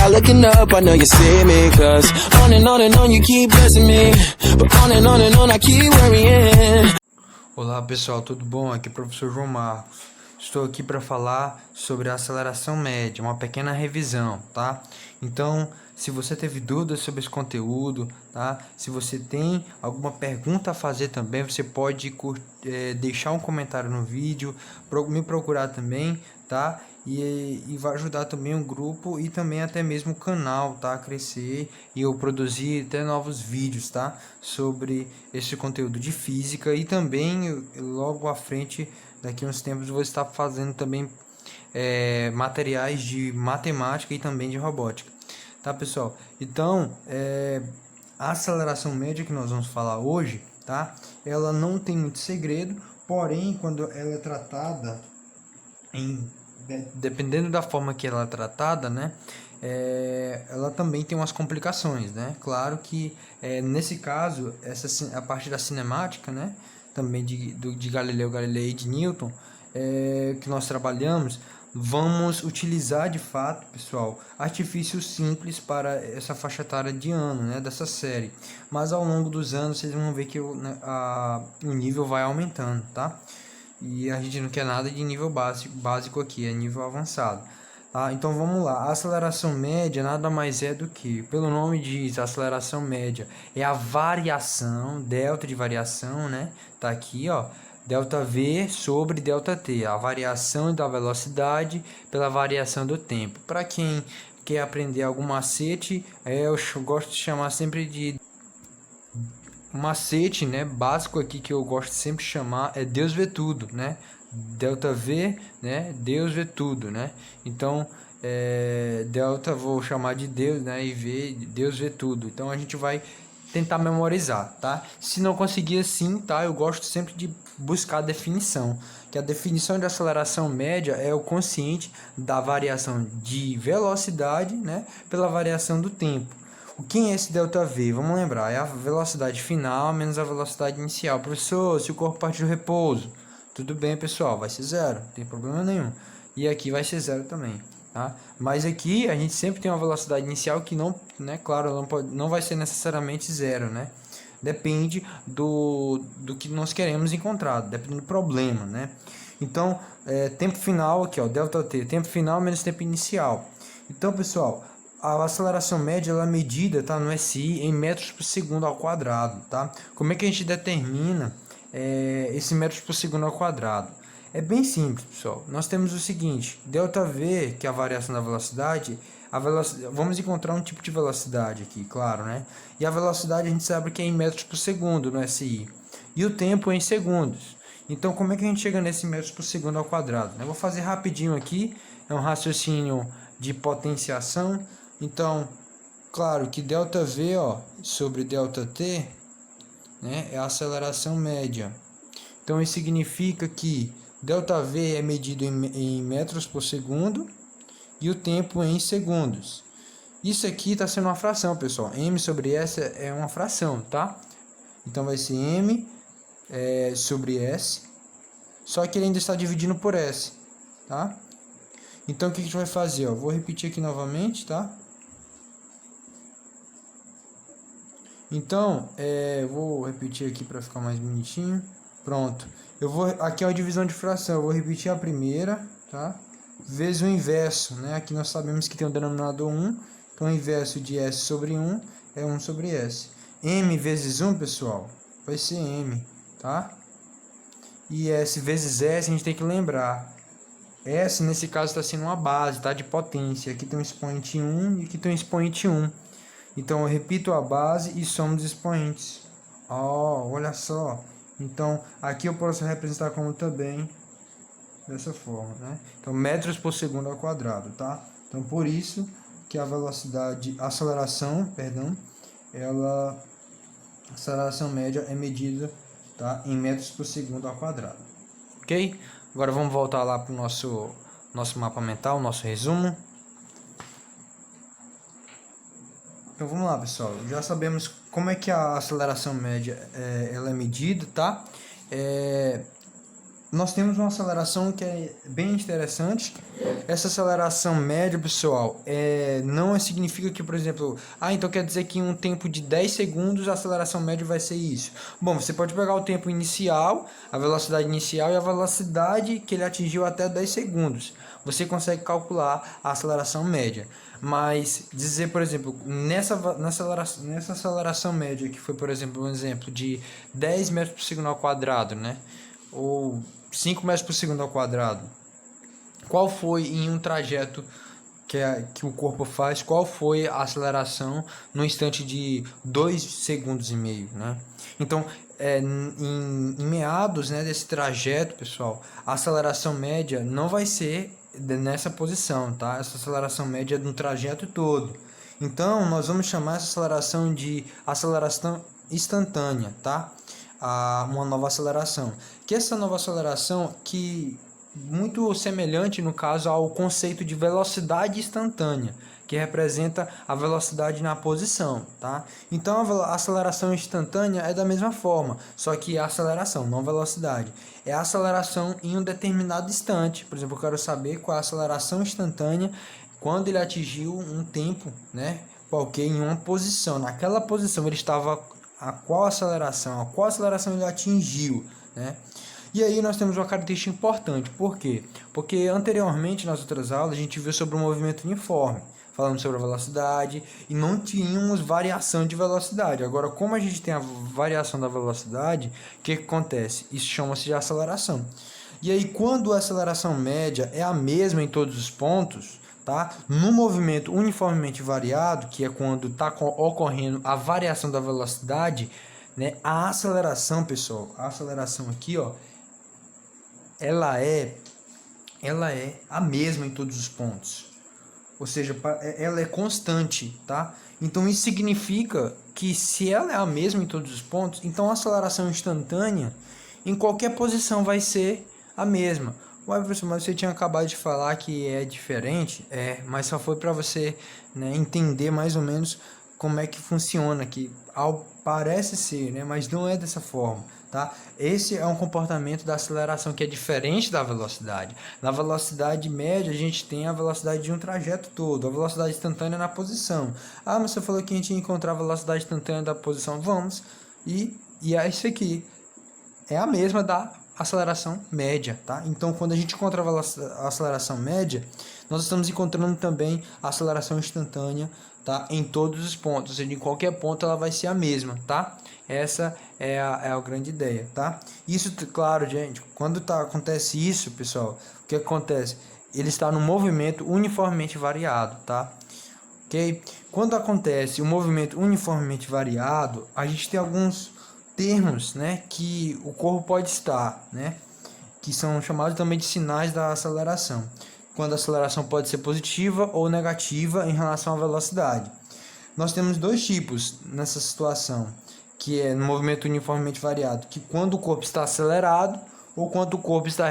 start looking up, I know you see me. Cause on and on you keep blessing me. But on and on I keep worrying. Olá pessoal, tudo bom? Aqui é o professor João Marcos. Estou aqui para falar sobre a aceleração média, uma pequena revisão, tá? Então, se você teve dúvidas sobre esse conteúdo, tá? Se você tem alguma pergunta a fazer também, você pode deixar um comentário no vídeo, me procurar também, tá? E vai ajudar também o grupo e também até mesmo o canal, tá? A crescer e eu produzir até novos vídeos, tá? Sobre esse conteúdo de física e também logo à frente, daqui a uns tempos, vou estar fazendo também materiais de matemática e também de robótica, tá pessoal? Então, a aceleração média que nós vamos falar hoje, tá? Ela não tem muito segredo, porém, quando ela é tratada dependendo da forma que ela é tratada, né, ela também tem umas complicações, né? Claro que nesse caso, a parte da cinemática, né, também de Galileu Galilei e de Newton, que nós trabalhamos, vamos utilizar de fato, pessoal, artifícios simples para essa faixa etária de ano, né, dessa série. Mas ao longo dos anos vocês vão ver que o nível vai aumentando, tá? E a gente não quer nada de nível básico aqui, é nível avançado. Tá? Então vamos lá, a aceleração média nada mais é do que, pelo nome diz, a aceleração média é a variação, delta de variação, né? Tá aqui, ó, delta V sobre delta T, a variação da velocidade pela variação do tempo. Para quem quer aprender algum macete, eu gosto de chamar sempre de macete, né, básico aqui que eu gosto de sempre chamar é Deus vê tudo, né? Delta V, né? Deus vê tudo, né? Então, delta vou chamar de Deus, né? E V, Deus vê tudo. Então a gente vai tentar memorizar, tá? Se não conseguir assim, tá? Eu gosto sempre de buscar a definição, que a definição de aceleração média é o quociente da variação de velocidade, né, pela variação do tempo. O que é esse ΔV? Vamos lembrar, é a velocidade final menos a velocidade inicial. Professor, se o corpo partir do repouso, tudo bem, pessoal, vai ser zero, não tem problema nenhum. E aqui vai ser zero também, tá? Mas aqui a gente sempre tem uma velocidade inicial que não, né, claro, não vai ser necessariamente zero, né? Depende do que nós queremos encontrar, depende do problema, né? Então, tempo final aqui, ó, ΔT, tempo final menos tempo inicial. Então, pessoal, a aceleração média ela é medida, tá, no SI em metros por segundo ao quadrado, tá? Como é que a gente determina esse metros por segundo ao quadrado? É bem simples, pessoal. Nós temos o seguinte, ΔV, que é a variação da velocidade, vamos encontrar um tipo de velocidade aqui, claro, né? E a velocidade a gente sabe que é em metros por segundo no SI. E o tempo é em segundos. Então, como é que a gente chega nesse metros por segundo ao quadrado? Eu vou fazer rapidinho aqui, é um raciocínio de potenciação. Então, claro que ΔV, ó, sobre ΔT, né, é a aceleração média. Então, isso significa que ΔV é medido em metros por segundo e o tempo em segundos. Isso aqui está sendo uma fração, pessoal. M sobre S é uma fração, tá? Então, vai ser M sobre S, só que ele ainda está dividindo por S, tá? Então, o que a gente vai fazer? Ó? Vou repetir aqui novamente, tá? Então, vou repetir aqui para ficar mais bonitinho. Pronto. Aqui é a divisão de fração. Eu vou repetir a primeira, tá? Vezes o inverso, né? Aqui nós sabemos que tem o denominador 1. Então, o inverso de S sobre 1 é 1 sobre S. M vezes 1, pessoal, vai ser M, tá? E S vezes S, a gente tem que lembrar. S, nesse caso, está sendo uma base, tá? De potência. Aqui tem um expoente 1 e aqui tem um expoente 1. Então, eu repito a base e somo dos expoentes. Olha só. Então, aqui eu posso representar como também dessa forma, né? Então, metros por segundo ao quadrado, tá? Então, por isso que a aceleração média é medida, tá, em metros por segundo ao quadrado. Ok? Agora vamos voltar lá para o nosso mapa mental, nosso resumo. Então vamos lá, pessoal, já sabemos como é que a aceleração média ela é medida, tá? nós temos uma aceleração que é bem interessante. Essa aceleração média, pessoal, não significa que, por exemplo, então quer dizer que em um tempo de 10 segundos a aceleração média vai ser isso. Bom, você pode pegar o tempo inicial, a velocidade inicial e a velocidade que ele atingiu até 10 segundos. Você consegue calcular a aceleração média. Mas dizer, por exemplo, nessa aceleração média, que foi, por exemplo, um exemplo de 10 metros por segundo ao quadrado, né? Ou 5 metros por segundo ao quadrado. Qual foi em um trajeto que o corpo faz, qual foi a aceleração no instante de 2 segundos e meio, né? Então, em meados, né, desse trajeto, pessoal, a aceleração média não vai ser nessa posição, tá? Essa aceleração média é no trajeto todo. Então, nós vamos chamar essa aceleração de aceleração instantânea, tá? Uma nova aceleração. Que essa nova aceleração que muito semelhante no caso ao conceito de velocidade instantânea, que representa a velocidade na posição, tá? Então a aceleração instantânea é da mesma forma, só que é aceleração, não velocidade. É a aceleração em um determinado instante. Por exemplo, eu quero saber qual é a aceleração instantânea quando ele atingiu um tempo, né, qualquer em uma posição. Naquela posição ele estava a qual aceleração ele atingiu, né? E aí nós temos uma característica importante. Por quê? Porque anteriormente nas outras aulas a gente viu sobre o movimento uniforme, falando sobre a velocidade, e não tínhamos variação de velocidade. Agora, como a gente tem a variação da velocidade, o que acontece? Isso chama-se de aceleração. E aí, quando a aceleração média é a mesma em todos os pontos, tá? No movimento uniformemente variado, que é quando está ocorrendo a variação da velocidade, né? A aceleração, pessoal, a aceleração aqui, ó, ela é a mesma em todos os pontos. Ou seja, ela é constante, tá? Então isso significa que se ela é a mesma em todos os pontos, então a aceleração instantânea em qualquer posição vai ser a mesma. Ué, professor, mas você tinha acabado de falar que é diferente? Mas só foi para você, né, entender mais ou menos como é que funciona, que parece ser, né, mas não é dessa forma, tá? Esse é um comportamento da aceleração que é diferente da velocidade. Na velocidade média, a gente tem a velocidade de um trajeto todo, a velocidade instantânea na posição. Mas você falou que a gente ia encontrar a velocidade instantânea da posição. Vamos, e é isso aqui. É a mesma da aceleração média, tá? Então, quando a gente encontra a aceleração média, nós estamos encontrando também a aceleração instantânea, tá? Em todos os pontos, ou seja, em qualquer ponto ela vai ser a mesma, tá? Essa é a grande ideia, tá? Isso, claro, gente, quando acontece isso, pessoal, o que acontece? Ele está no movimento uniformemente variado, tá? Ok? Quando acontece o movimento uniformemente variado, a gente tem alguns termos, né, que o corpo pode estar, né, que são chamados também de sinais da aceleração, quando a aceleração pode ser positiva ou negativa em relação à velocidade. Nós temos dois tipos nessa situação, que é no movimento uniformemente variado, que quando o corpo está acelerado ou quando o corpo está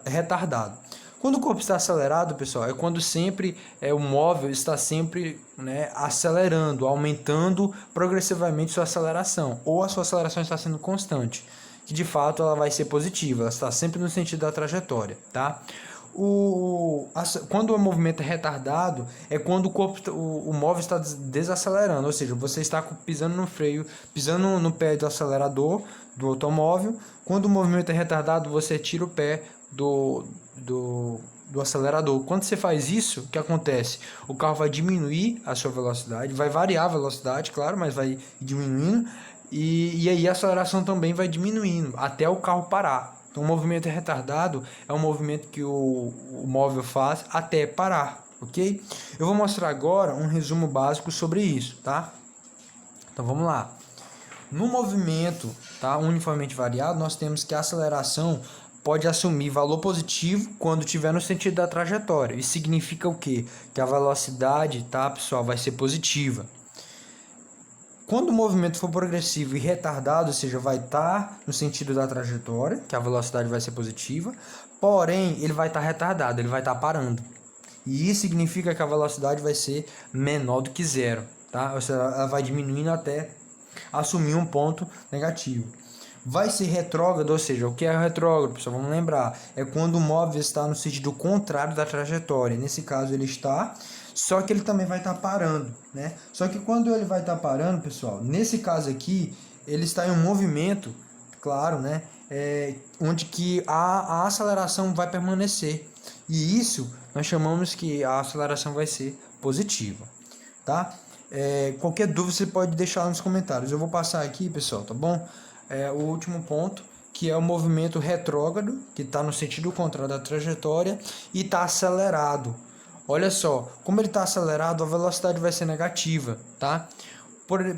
retardado. Quando o corpo está acelerado, pessoal, é quando sempre o móvel está sempre, né, acelerando, aumentando progressivamente sua aceleração, ou a sua aceleração está sendo constante, que de fato ela vai ser positiva, ela está sempre no sentido da trajetória, tá? Quando o movimento é retardado, é quando o móvel está desacelerando, ou seja, você está pisando no freio, pisando no pé do acelerador do automóvel. Quando o movimento é retardado, você tira o pé do acelerador. Quando você faz isso, o que acontece? O carro vai diminuir a sua velocidade, vai variar a velocidade, claro, mas vai diminuindo, e aí a aceleração também vai diminuindo até o carro parar. Então, o movimento retardado é um movimento que o móvel faz até parar, ok? Eu vou mostrar agora um resumo básico sobre isso, tá? Então, vamos lá. No movimento, tá, uniformemente variado, nós temos que a aceleração pode assumir valor positivo quando estiver no sentido da trajetória. Isso significa o quê? Que a velocidade, tá, pessoal, vai ser positiva. Quando o movimento for progressivo e retardado, ou seja, vai estar no sentido da trajetória, que a velocidade vai ser positiva, porém ele vai estar retardado, ele vai estar parando. E isso significa que a velocidade vai ser menor do que zero, tá? Ou seja, ela vai diminuindo até assumir um ponto negativo. vai ser retrógrado, ou seja, o que é retrógrado, pessoal? Vamos lembrar, é quando o móvel está no sentido contrário da trajetória. Nesse caso ele está, só que ele também vai estar parando, né? Só que quando ele vai estar parando, pessoal, nesse caso aqui, ele está em um movimento, claro, né? Onde que a aceleração vai permanecer. E isso nós chamamos que a aceleração vai ser positiva, tá? Qualquer dúvida você pode deixar nos comentários. Eu vou passar aqui, pessoal, tá bom? O último ponto, que é o movimento retrógrado, que está no sentido contrário da trajetória e está acelerado. Olha só, como ele está acelerado, a velocidade vai ser negativa, tá?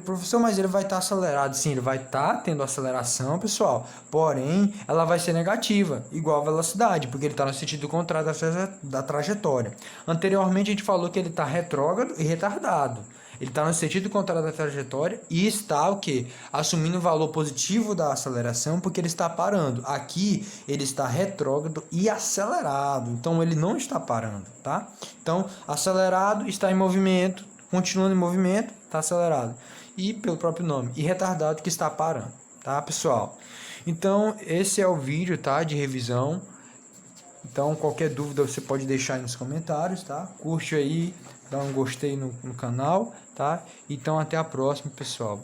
Professor, mas ele vai estar acelerado. Sim, ele vai estar tendo aceleração, pessoal. Porém, ela vai ser negativa, igual a velocidade, porque ele está no sentido contrário da trajetória. Anteriormente, a gente falou que ele está retrógrado e retardado. Ele está no sentido contrário da trajetória e está o quê? Assumindo o valor positivo da aceleração, porque ele está parando. Aqui, ele está retrógrado e acelerado. Então, ele não está parando, tá? Então, acelerado está em movimento, continuando em movimento, está acelerado. E pelo próprio nome. E retardado que está parando, tá, pessoal? Então, esse é o vídeo, tá, de revisão. Então, qualquer dúvida você pode deixar aí nos comentários, tá? Curte aí, dá um gostei no canal, tá? Então, até a próxima, pessoal.